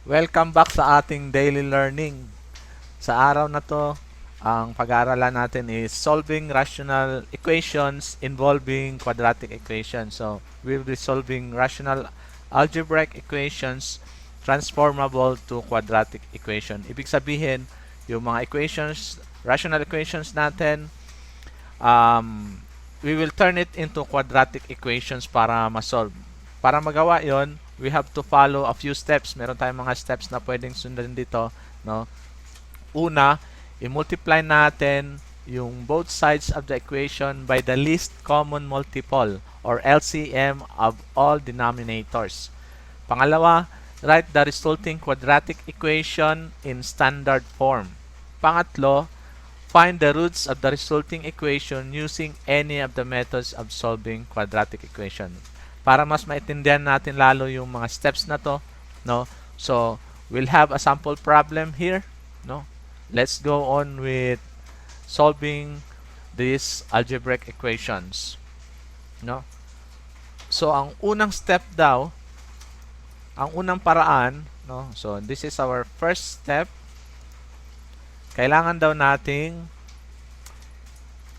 Welcome back sa ating daily learning. Sa araw na to, ang pag-aaralan natin is solving rational equations involving quadratic equations. So, we'll be solving rational algebraic equations transformable to quadratic equation. Ibig sabihin, yung mga equations, rational equations natin, um, we will turn it into quadratic equations para ma-solve. Para magawa yon, we have to follow a few steps. Meron tayong mga steps na pwedeng sundan dito, no? Una, i-multiply natin yung both sides of the equation by the least common multiple or LCM of all denominators. Pangalawa, write the resulting quadratic equation in standard form. Pangatlo, find the roots of the resulting equation using any of the methods of solving quadratic equation. Para mas maintindihan natin lalo yung mga steps na to, no? So, we'll have a sample problem here, no? Let's go on with solving these algebraic equations, no? So, ang unang step daw, ang unang paraan, no? So, this is our first step. Kailangan daw nating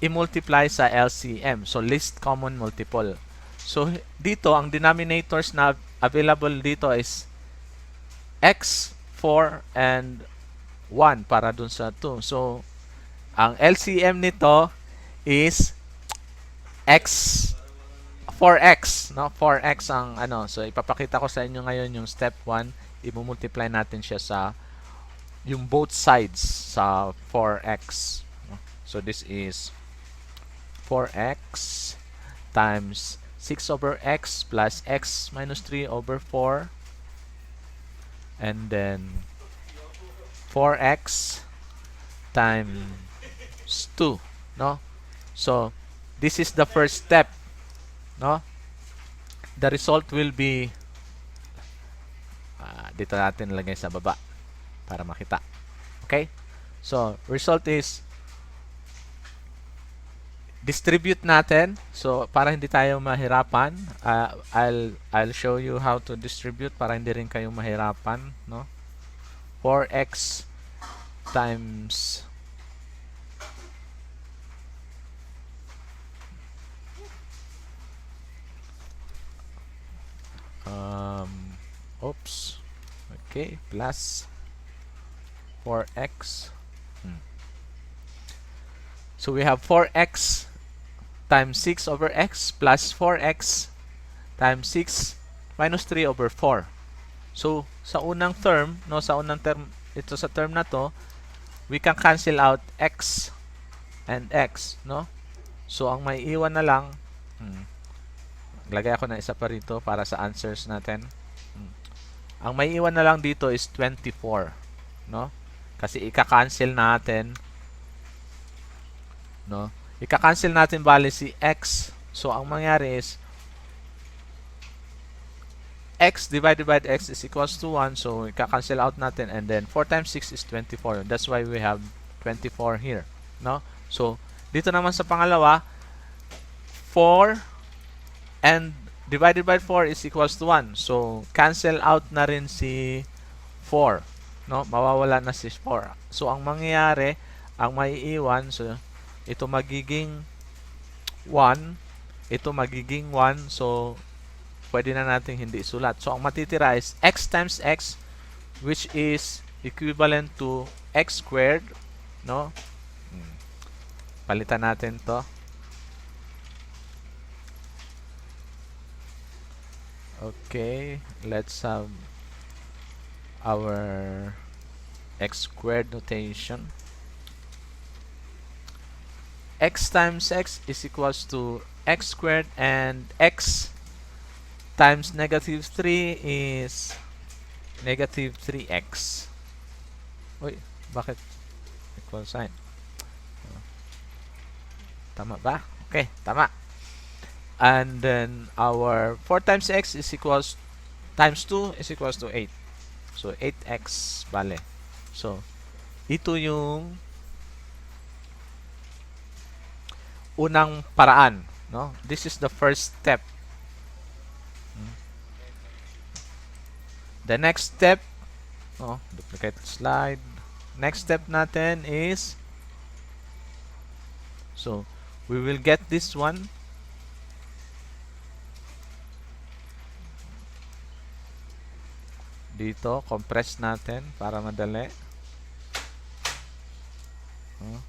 i-multiply sa LCM. So, least common multiple. So, dito, ang denominators na available dito is x, 4, and 1 para dun sa 2. So, ang LCM nito is x, 4x, no? 4x ang ano. So, ipapakita ko sa inyo ngayon yung step 1. I-multiply natin siya sa yung both sides sa 4x. So, this is 4x times 6 over x plus x minus 3 over 4. And then 4x times 2, no? So, this is the first step, no? The result will be dito natin lagay sa baba para makita. Okay? So, result is distribute natin. So, para hindi tayo mahirapan, I'll show you how to distribute para hindi rin kayo mahirapan, no? 4x times oops. Okay, plus 4x. So we have 4x times 6 over x plus 4x times 6 minus 3 over 4. So sa unang term, no, sa unang term ito sa term na to, we can cancel out x and x, no? So ang may iwan na lang, lagay ako na isa pa rito para sa answers natin. Ang may iwan na lang dito is 24, no? Kasi ika-cancel natin, no? Ika-cancel natin bali si x. So ang mangyari is x divided by x is equals to 1. So ika-cancel out natin, and then 4 times 6 is 24. That's why we have 24 here, no? So dito naman sa pangalawa, 4 and divided by 4 is equals to 1. So, cancel out na rin si 4. No? Mawawala na si 4. So, ang mangyayari, ang maiiwan, so, ito magiging 1. Ito magiging 1. So, pwede na natin hindi isulat. So, ang matitira is x times x, which is equivalent to x squared. No? Palitan natin to. Okay, let's have our x squared notation. X times x is equals to x squared, and x times negative 3 is negative 3x. Uy, bakit equal sign? Tama ba? Okay, tama. And then our 4 times x is equals times 2 is equals to 8. So 8x bale. So ito yung unang paraan, no? This is the first step. The next step Oh, duplicate slide. Next step natin is, so we will get this one. Dito, compress natin para madali. Oh.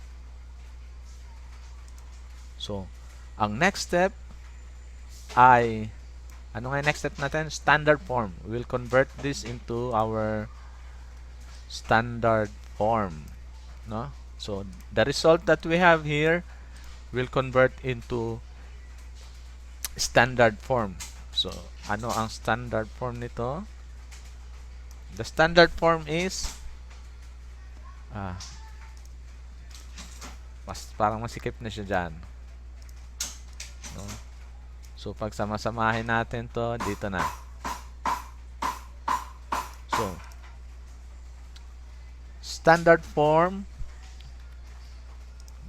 So, ang next step ay, ano nga yung next step natin? Standard form. We'll convert this into our standard form. No? So, the result that we have here will convert into standard form. So, ano ang standard form nito? The standard form is, ah, parang masikip na siya dyan. No? So, pag samasamahin natin to, dito na. So, standard form,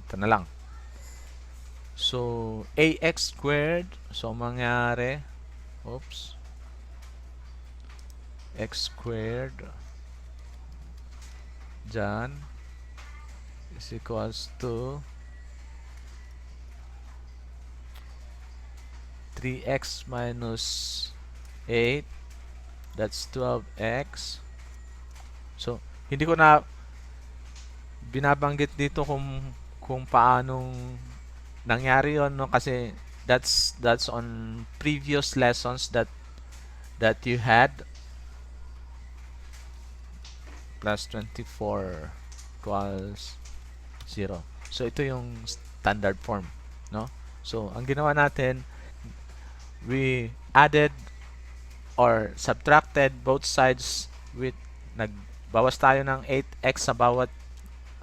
ito na lang. So, ax squared, so mangyari, oops, x squared dyan is equals to 3x minus 8, that's 12x. So, hindi ko na binabanggit dito kung paanong nangyari yon, no, kasi that's on previous lessons that you had. Plus 24 equals 0. So, ito yung standard form, no? So, ang ginawa natin, we added or subtracted both sides with, nagbawas tayo ng 8x sa bawat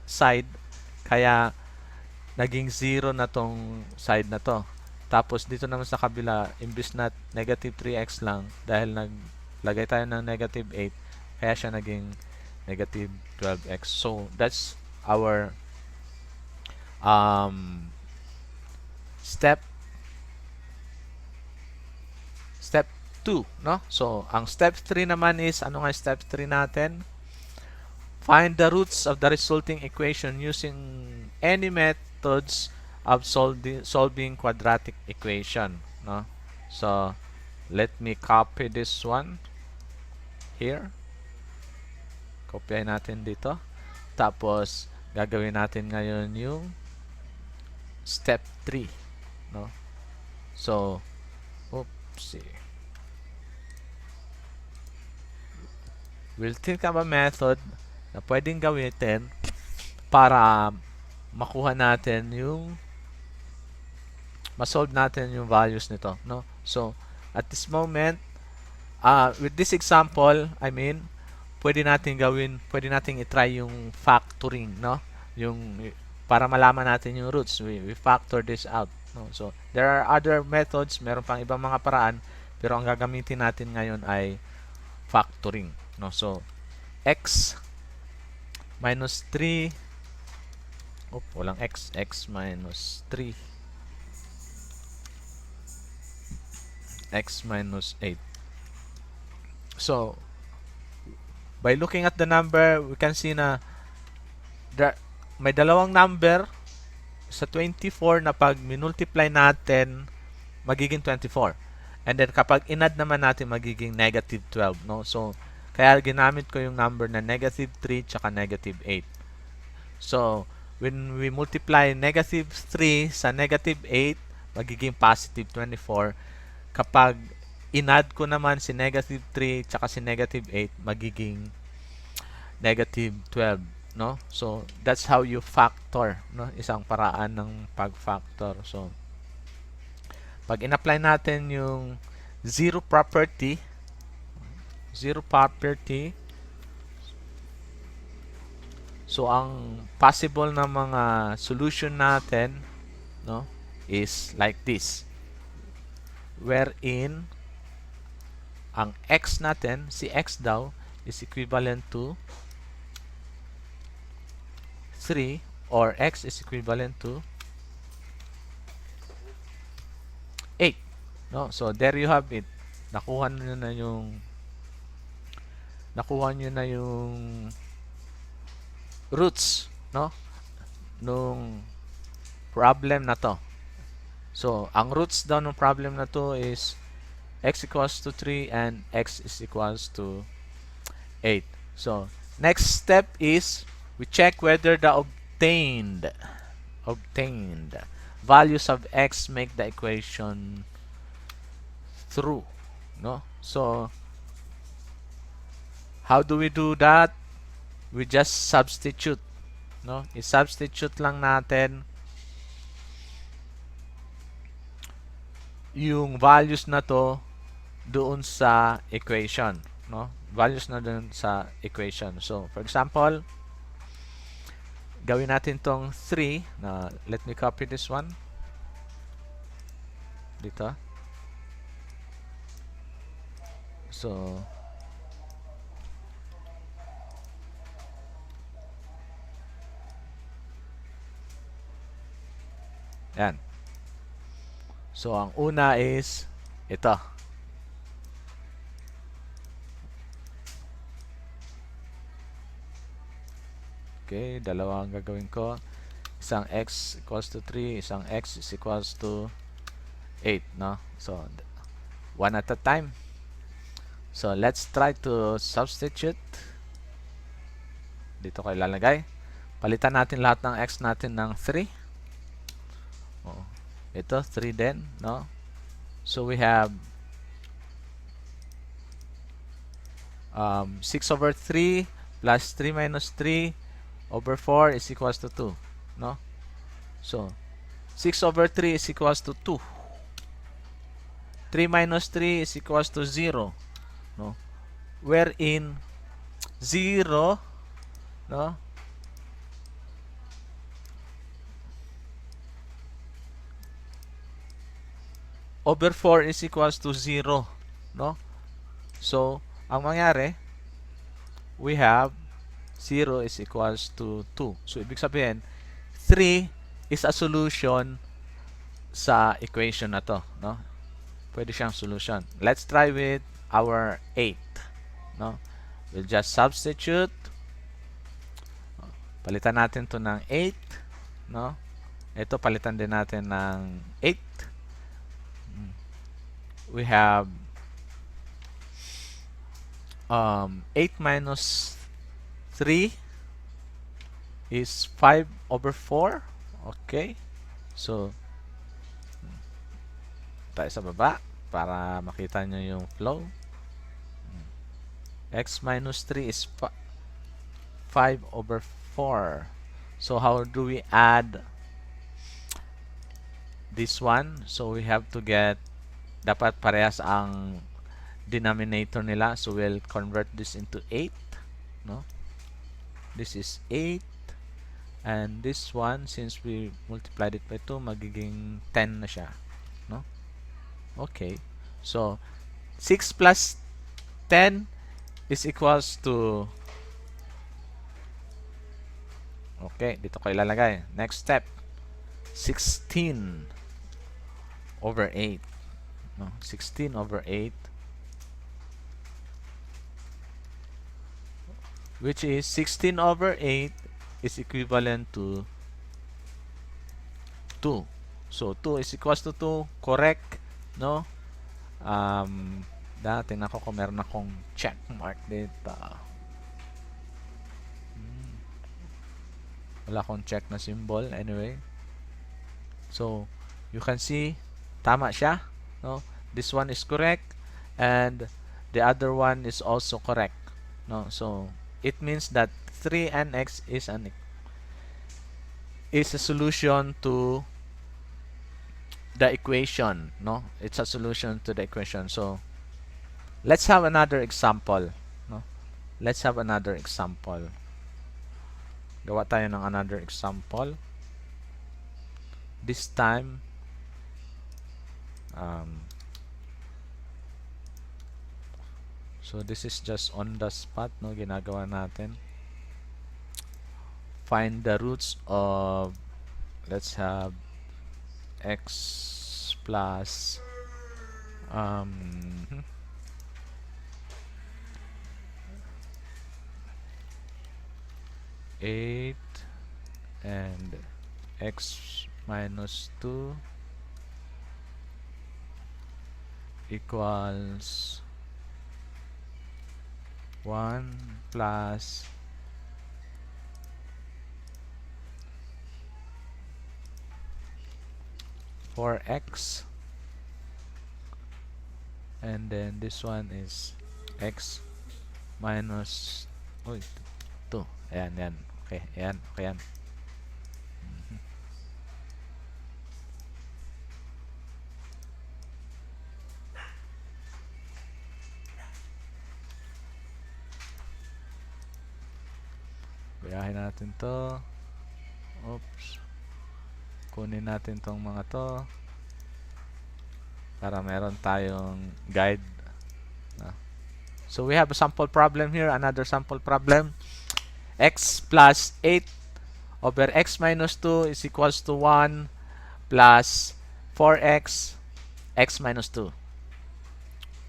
side, kaya naging 0 na tong side na to. Tapos, dito naman sa kabila, imbis na negative 3x lang, dahil naglagay tayo ng negative 8, kaya siya naging negative 12x. So, that's our step 2, no? So, ang step 3 naman is, ano nga step 3 natin? Find the roots of the resulting equation using any methods of solving quadratic equation, no? So, let me copy this one here. Kopyahin natin dito. Tapos, gagawin natin ngayon yung step 3, no? So, oopsie. We'll think of a method na pwedeng gamitin para makuha natin yung masolve natin yung values nito, no? So, at this moment, with this example, I mean, pwede natin i-try yung factoring, no? Yung para malaman natin yung roots, we factor this out, no? So, there are other methods, meron pang ibang mga paraan, pero ang gagamitin natin ngayon ay factoring, no? So, x minus 3, walang x minus 3, x minus 8. So, by looking at the number, we can see na may dalawang number sa 24 na pag minultiply natin, magiging 24. And then, kapag inad naman natin, magiging negative 12, no? So, kaya ginamit ko yung number na negative 3 tsaka negative 8. So, when we multiply negative 3 sa negative 8, magiging positive 24. Kapag inad ko naman si negative 3 tsaka si negative 8, magiging negative 12, no? So, that's how you factor, no? Isang paraan ng pag-factor. So, pag in-apply natin yung zero property, so ang possible na mga solution natin, no, is like this, wherein ang x natin, si x daw, is equivalent to 3, or x is equivalent to 8, no? So there you have it. Nakuha nyo na yung nakuha nyo na yung roots, no? Nung problem na to. So, ang roots daw ng problem na to is x equals to 3 and x is equals to 8. So, next step is we check whether the obtained values of x make the equation true, no? So, how do we do that? We just substitute, no? I-substitute lang natin yung values na to doon sa equation, no? Values na doon sa equation. So, for example, gawin natin tong 3 na let me copy this one dito. So, yan. So, ang una is ito. Okay, dalawa ang gagawin ko. Isang x equals to 3, isang x is equals to 8, no? So, one at a time. So, let's try to substitute. Dito ko ilalagay. Palitan natin lahat ng x natin ng 3. Oh, ito, 3 din, no? So, we have 6 over 3 plus 3 minus 3 over 4 is equals to 2, no? So, 6 over 3 is equals to 2. 3 minus 3 is equals to 0, no? Wherein 0, no? Over 4 is equals to 0, no? So, ang mangyari, we have 0 is equals to 2. So, ibig sabihin, 3 is a solution sa equation na to, no? Pwede siyang solution. Let's try with our 8, no? We'll just substitute. Palitan natin to ng 8, no? Ito, palitan din natin ng 8. We have 8 minus 3 is 5 over 4. Okay. So, tayo sa baba para makita nyo yung flow. X minus 3 is 5 over 4. So, how do we add this one? So, we have to get, dapat parehas ang denominator nila. So, we'll convert this into 8. No? This is 8. And this one, since we multiplied it by 2, magiging 10 na siya. No? Okay. So, 6 plus 10 is equals to, okay, dito ko ilalagay. Next step, 16 over 8. No? 16 over 8, which is 16 over 8 is equivalent to 2. So, 2 is equals to 2. Correct. No? Tingnan ko kung meron akong check mark dito. Wala akong check na symbol. Anyway. So, you can see, tama siya. No? This one is correct. And the other one is also correct. No? So, it means that 3 and x is a solution to the equation, no? It's a solution to the equation. So, let's have another example, no? Let's have another example. Gawa tayo ng another example. This time, so this is just on the spot, no? Ginagawa natin. Find the roots of, let's have x plus 8 and x minus 2 equals 1 plus 4x, and then this one is x minus 2. Ayan, yan. Okay, ayan, okay yan. Bayahin natin to. Oops. Kunin natin tong mga to para meron tayong guide. So we have a sample problem here, another sample problem. X plus 8 over x minus 2 is equals to 1 plus 4x x minus 2.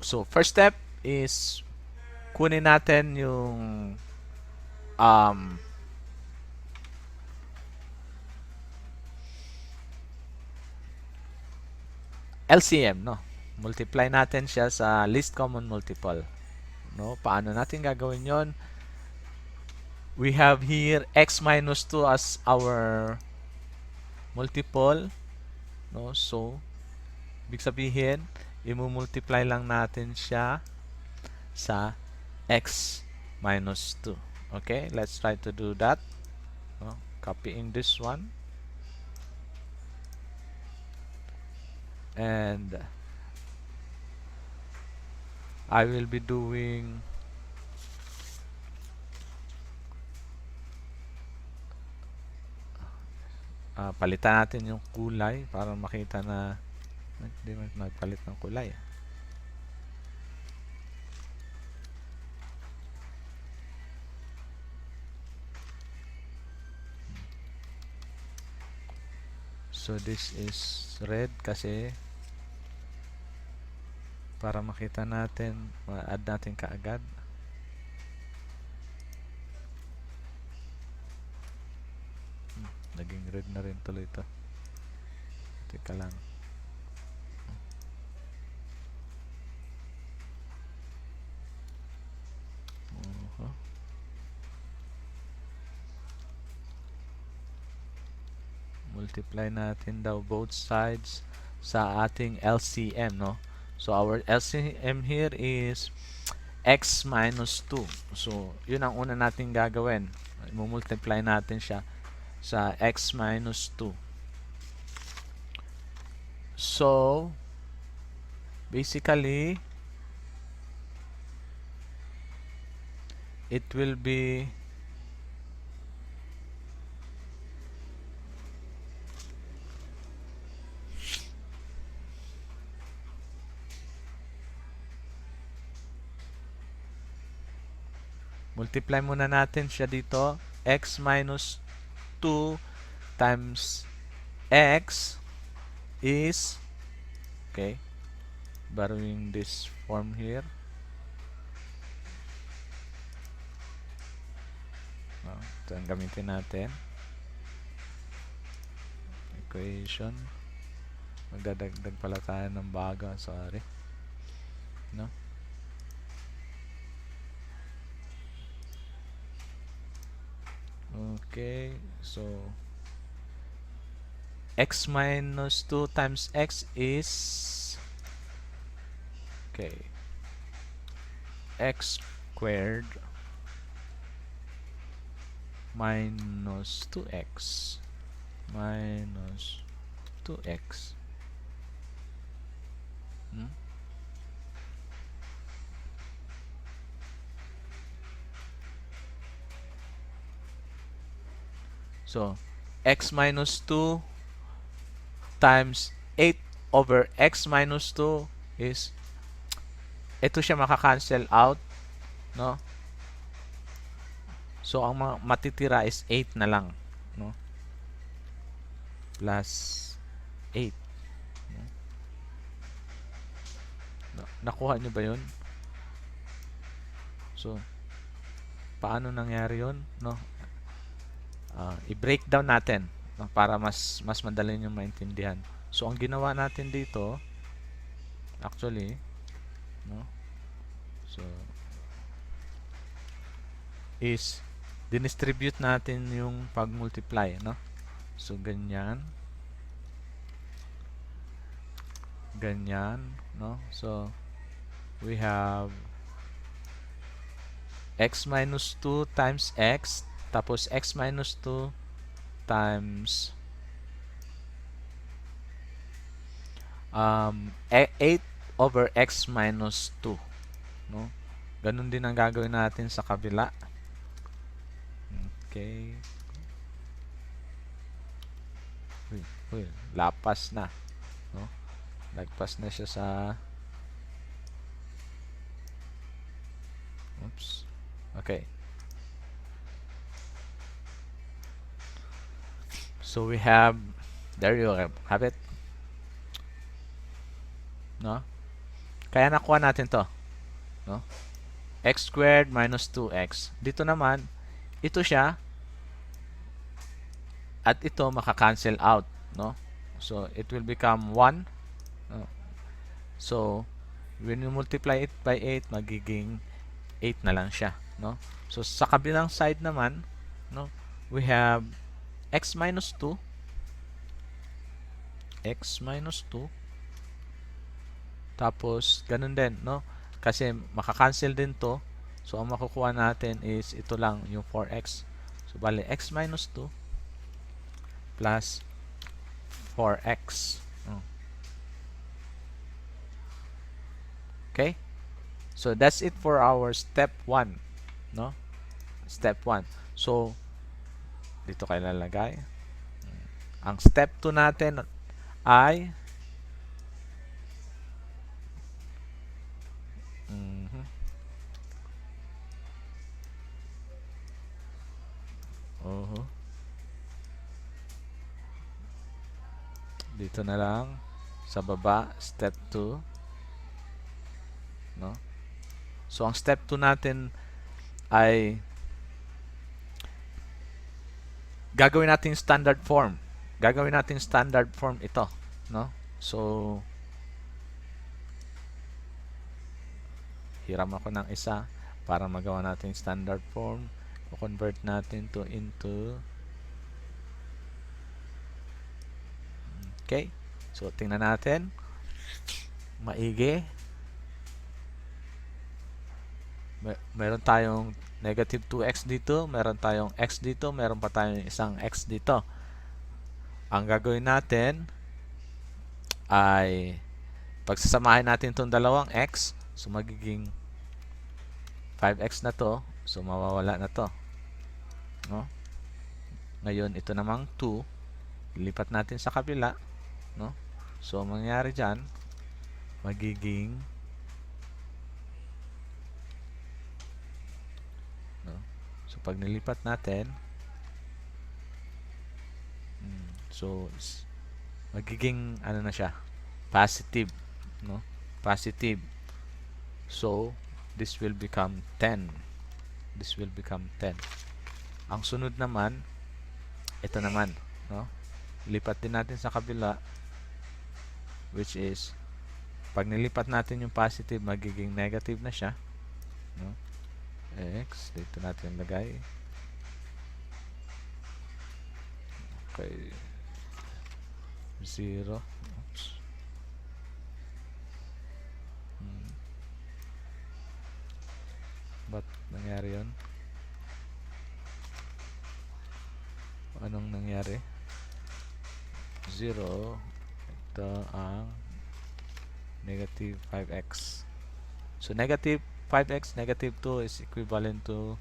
So first step is kunin natin yung LCM, no? Multiply natin siya sa least common multiple. No? Paano natin gagawin yon? We have here x minus 2 as our multiple. No? So, ibig sabihin, i-multiply lang natin siya sa x minus 2. Okay? Let's try to do that. No? Copying this one. And I will be doing palitan natin yung kulay para makita na hindi magpalit ng kulay. So this is red kasi para makita natin, ma-add natin kaagad. Naging red na rin tuloy ito. Teka lang. Multiply natin daw both sides sa ating LCM, no? So our LCM here is x minus 2. So yun ang una natin gagawin. I-multiply natin siya sa x minus 2. So basically it will be multiply muna natin siya dito. X minus 2 times x is, okay, borrowing this form here. Ito ang gamitin natin. Equation. Magdadagdag pala tayo ng bago. Sorry. No? Okay, so x minus 2 times x is, okay, x squared minus 2x minus 2x. So, x minus 2 times 8 over x minus 2 is, ito siya makakancel out, no? So, ang matitira is 8 na lang, no? Plus 8. No? Nakuha nyo ba yun? So, paano nangyari yun, no? i-breakdown natin, no, para mas madali nyo maintindihan. So, ang ginawa natin dito, actually, no, so, is dinistribute natin yung pag-multiply, no? So, ganyan. Ganyan, no? So, we have x minus 2 times x, tapos x minus 2 times 8 over x minus 2, no? Ganun din ang gagawin natin sa kabila. Okay. Uy, lapas na, no? Lagpas na siya sa oops. Okay. So we have, there you have it, no? Kaya nakuha natin to, no? X squared minus 2x. Dito naman, ito siya at ito maka-cancel out, no? So it will become 1. So when you multiply it by 8, magiging 8 na lang siya, no? So sa kabilang side naman, no, we have x minus 2, tapos ganun din, no? Kasi maka-cancel din to. So ang makukuha natin is ito lang, yung 4x. So bali x minus 2 plus 4x. Okay? So that's it for our step 1, no? Step 1. So dito kayo lalagay. Ang step 2 natin ay dito na lang sa baba, step 2, no? So ang step 2 natin ay gagawin natin standard form. Gagawin natin standard form ito, no? So hiram ako ng isa para magawa natin standard form. I-convert natin to into, okay? So tingnan natin maigi. Meron tayong negative 2x dito, meron tayong x dito, meron pa tayong isang x dito. Ang gagawin natin ay pagsasamahin natin itong dalawang x, so magiging 5x na to, so mawawala na to, no? Ngayon ito namang 2, lilipat natin sa kabila, no? So mangyayari dyan, magiging, no? So pag nilipat natin, so magiging ano na siya, positive, no? Positive. So this will become 10. This will become 10. Ang sunod naman, ito naman, no? Lipat din natin sa kabila, which is pag nilipat natin yung positive, magiging negative na siya, no? X, dito natin lagay. Okay. 0. Oops. Ba't nangyari yun? Anong nangyari? 0. Ito ang negative 5x. So negative 5x, negative 2 is equivalent to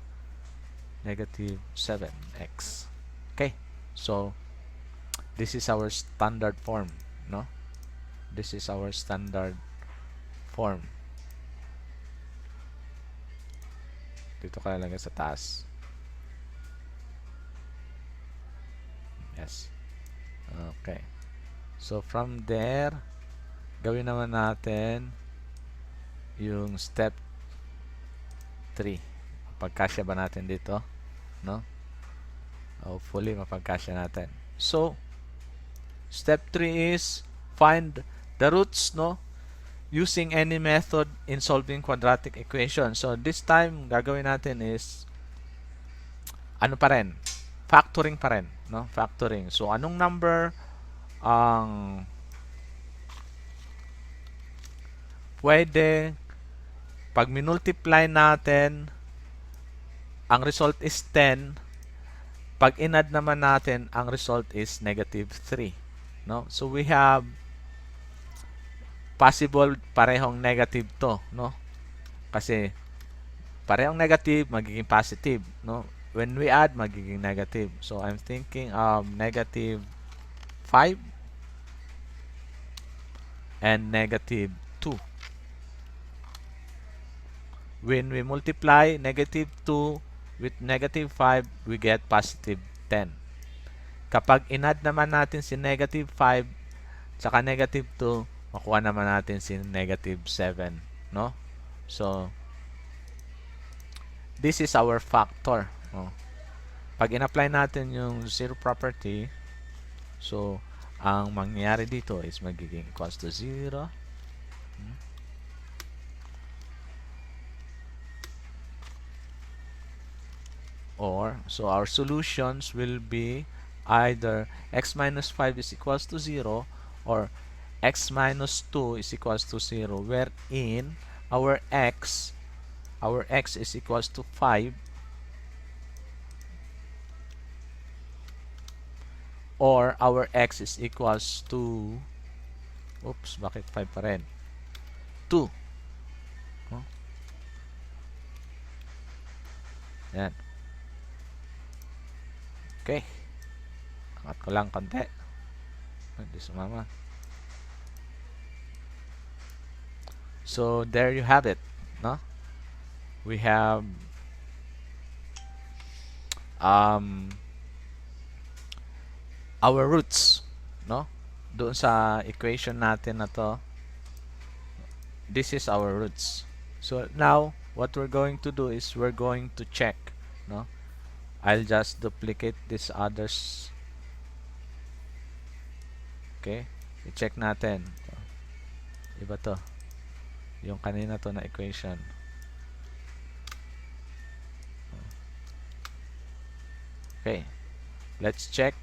negative 7x. Okay? So this is our standard form, no? This is our standard form. Dito ka lalagay sa taas. Yes. Okay. So from there, gawin naman natin yung step 3. Pagkasya ba natin dito, no? Hopefully, mapagkasya natin. So, step 3 is find the roots, no? Using any method in solving quadratic equation. So, this time, gagawin natin is, ano pa rin? Factoring pa rin, no? Factoring. So, anong number ang pwede pag minultiply natin, ang result is 10. Pag in-add naman natin, ang result is negative 3. No? So, we have possible parehong negative to. No? Kasi, parehong negative, magiging positive. No? When we add, magiging negative. So, I'm thinking of negative 5 and negative 2. When we multiply negative 2 with negative 5, we get positive 10. Kapag in-add naman natin si negative 5 saka negative 2, makuha naman natin si negative 7. No? So, this is our factor. Oh. Pag in-apply natin yung zero property, so, ang mangyayari dito is magiging equals to 0. Or, so our solutions will be either x minus 5 is equals to 0 or x minus 2 is equals to 0, wherein our x is equals to 5, or our x is equals to, oops, bakit 5 pa rin? 2. Oh. Yan. Okay. Angat ko lang konti. Hindi sumama. So, there you have it. No? We have our roots. No? Doon sa equation natin na to, this is our roots. So, now, what we're going to do is we're going to check. No? I'll just duplicate this others. Okay? I-check natin. Iba to. Yung kanina to na equation. Okay. Let's check.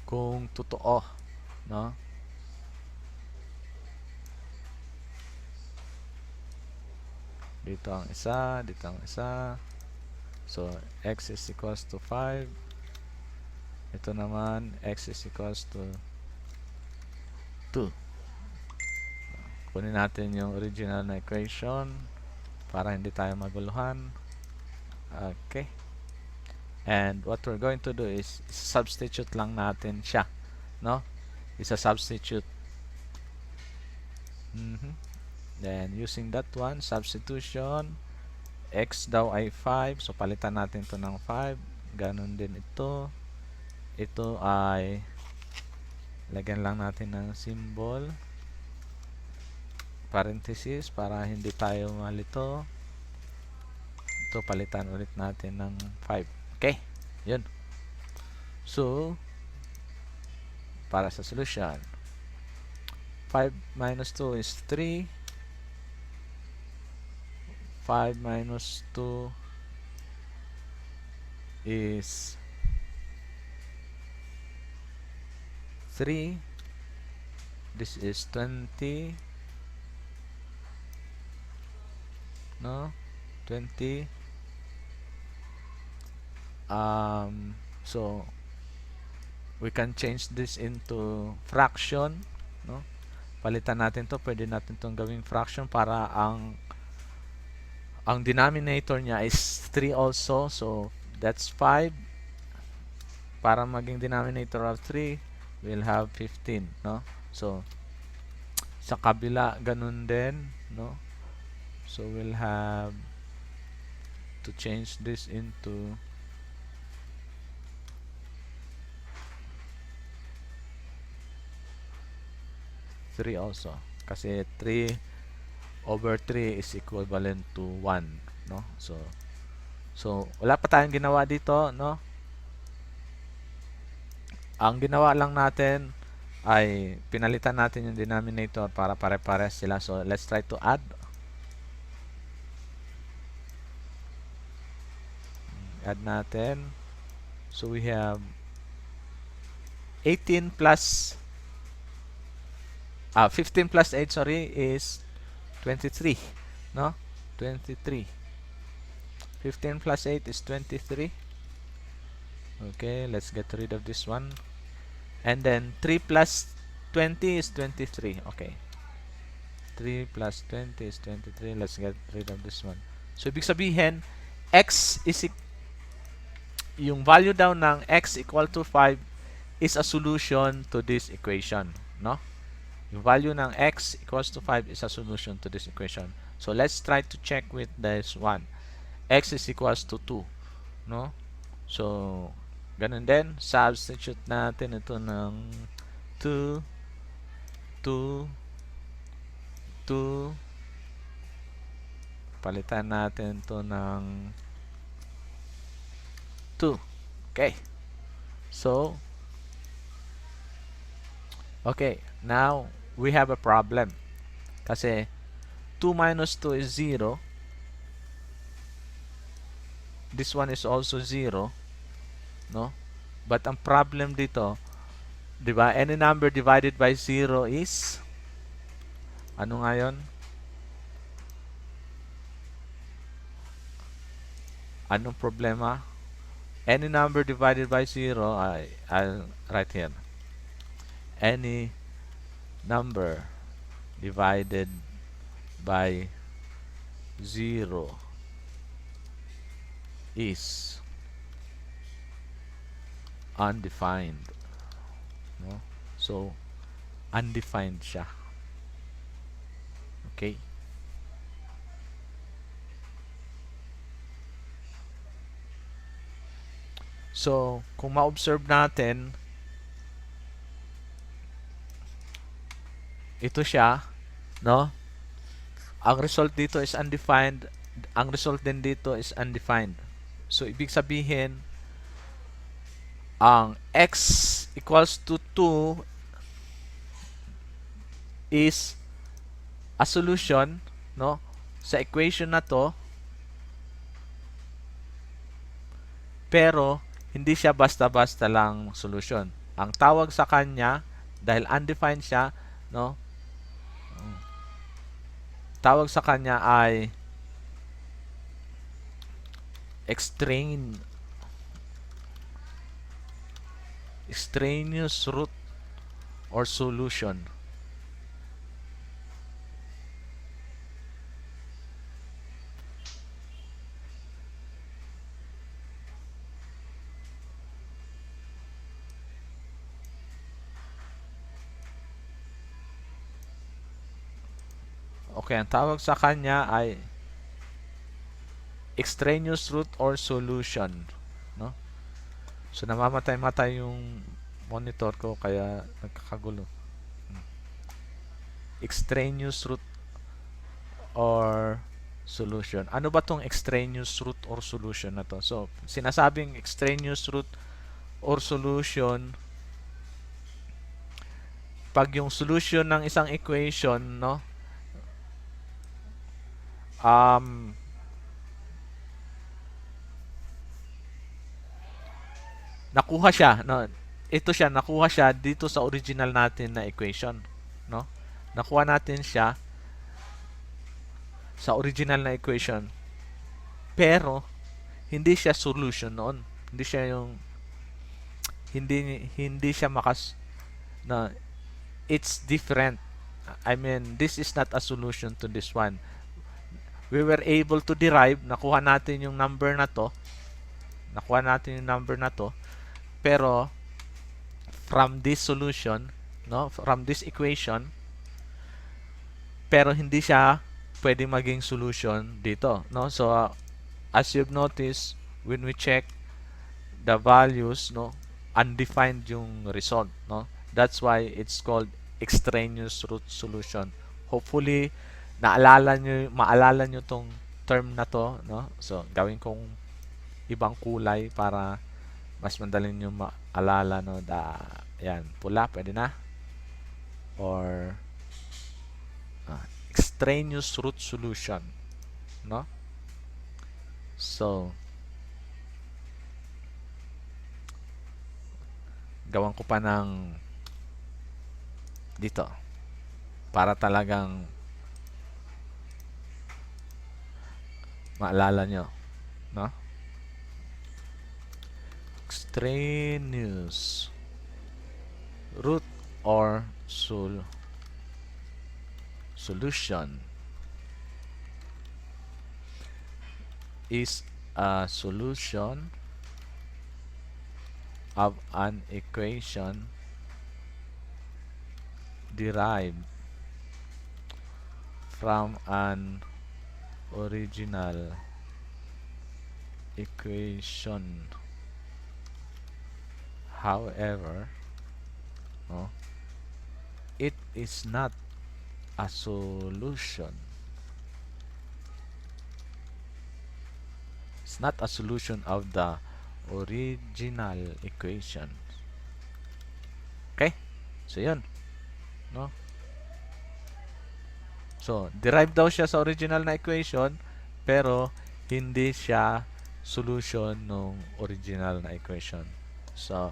Kung totoo. No? Dito ang isa. Dito ang isa. So, x is equals to 5. Ito naman, x is equals to 2. Kunin natin yung original na equation para hindi tayo maguluhan. Okay. And what we're going to do is substitute lang natin siya. No? Isa-substitute. Then, using that one, substitution, x daw ay 5. So, palitan natin to ng 5. Ganon din ito. Ito ay lagyan lang natin ng symbol. Parenthesis para hindi tayo malito. Ito, palitan ulit natin ng 5. Okay? Yun. So, para sa solution, 5 minus 2 is 3. 5 minus 2 is 3. This is 20. No? 20. So, we can change this into fraction. No? Palitan natin to. Pwede natin itong gawing fraction para ang denominator niya is 3 also. So, that's 5. Para maging denominator of 3, we'll have 15. No? So, sa kabila, ganun din. No? So, we'll have to change this into 3 also. Kasi 3 over 3 is equivalent to 1, no? So wala pa tayong ginawa dito, no? Ang ginawa lang natin ay pinalitan natin yung denominator para pare-pares sila. So let's try to add. Add natin. So we have 18 plus 15 plus 8, sorry, is 23, no? 23. 15 plus 8 is 23. Okay, let's get rid of this one. And then 3 plus 20 is 23. Okay. 3 plus 20 is 23. Let's get rid of this one. So, ibig sabihin, yung value daw ng x equal to 5 is a solution to this equation, no? Yung value ng x equals to 5 is a solution to this equation. So, let's try to check with this one. X is equals to 2, no? So, ganun din. Substitute natin ito ng 2, 2, 2. Palitan natin ito ng 2. Okay. So, okay. Now, we have a problem. Kasi, 2 minus 2 is 0. This one is also 0. No? But ang problem dito, di ba? Any number divided by 0 is, ano nga yun? Anong problema? Any number divided by 0, I'll write here. Any number divided by 0 is undefined. No? So, undefined siya. Okay? So, kung ma-observe natin, ito siya, no? Ang result dito is undefined. Ang result din dito is undefined. So, ibig sabihin, ang x equals to 2 is a solution, no, sa equation na to, pero hindi siya basta-basta lang solution. Ang tawag sa kanya, dahil undefined siya, no, tawag sa kanya ay extraneous root or solution. Okay, ang tawag sa kanya ay extraneous root or solution, no? So namamatay-matay yung monitor ko kaya nagkakagulo. Extraneous root or solution. Ano ba tong extraneous root or solution na to? So, sinasabing extraneous root or solution pag yung solution ng isang equation, no? Nakuha siya, no? Ito siya, nakuha siya dito sa original natin na equation, no? Nakuha natin siya sa original na equation. Pero hindi siya solution noon. Hindi siya yung hindi siya na it's different. I mean, this is not a solution to this one. We were able to derive, nakuha natin yung number na to. Nakuha natin yung number na to. Pero from this solution, no, from this equation, pero hindi siya pwede maging solution dito, no? So as you've noticed, when we check the values, no, undefined yung result, no? That's why it's called extraneous root solution hopefully maalala nyo tong term na to, no? So gawin kong ibang kulay para mas madali nyo maalala, no? Yan, pula, pwede na. Or extraneous root solution, no? So gawan ko pa ng dito para talagang maalala nyo, no? Extraneous root or solution is a solution of an equation derived from an original equation. However, no, it is not a solution. It's not a solution of the original equation. Okay? So, yun. No? So, derived daw siya sa original na equation, pero hindi siya solution ng original na equation. So,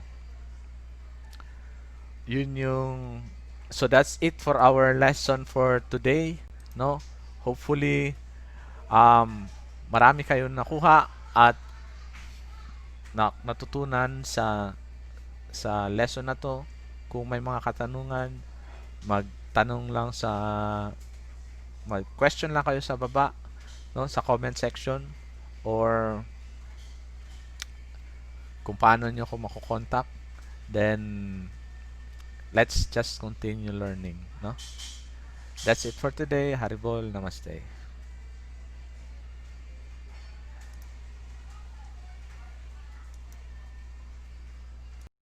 yun yung... So, that's it for our lesson for today. No? Hopefully, marami kayong nakuha at natutunan sa lesson na to. Kung may mga katanungan, magtanong lang mag-question lang kayo sa baba, no, sa comment section, or kung paano nyo ako makukontak. Then let's just continue learning, no? That's it for today. Haribol, namaste.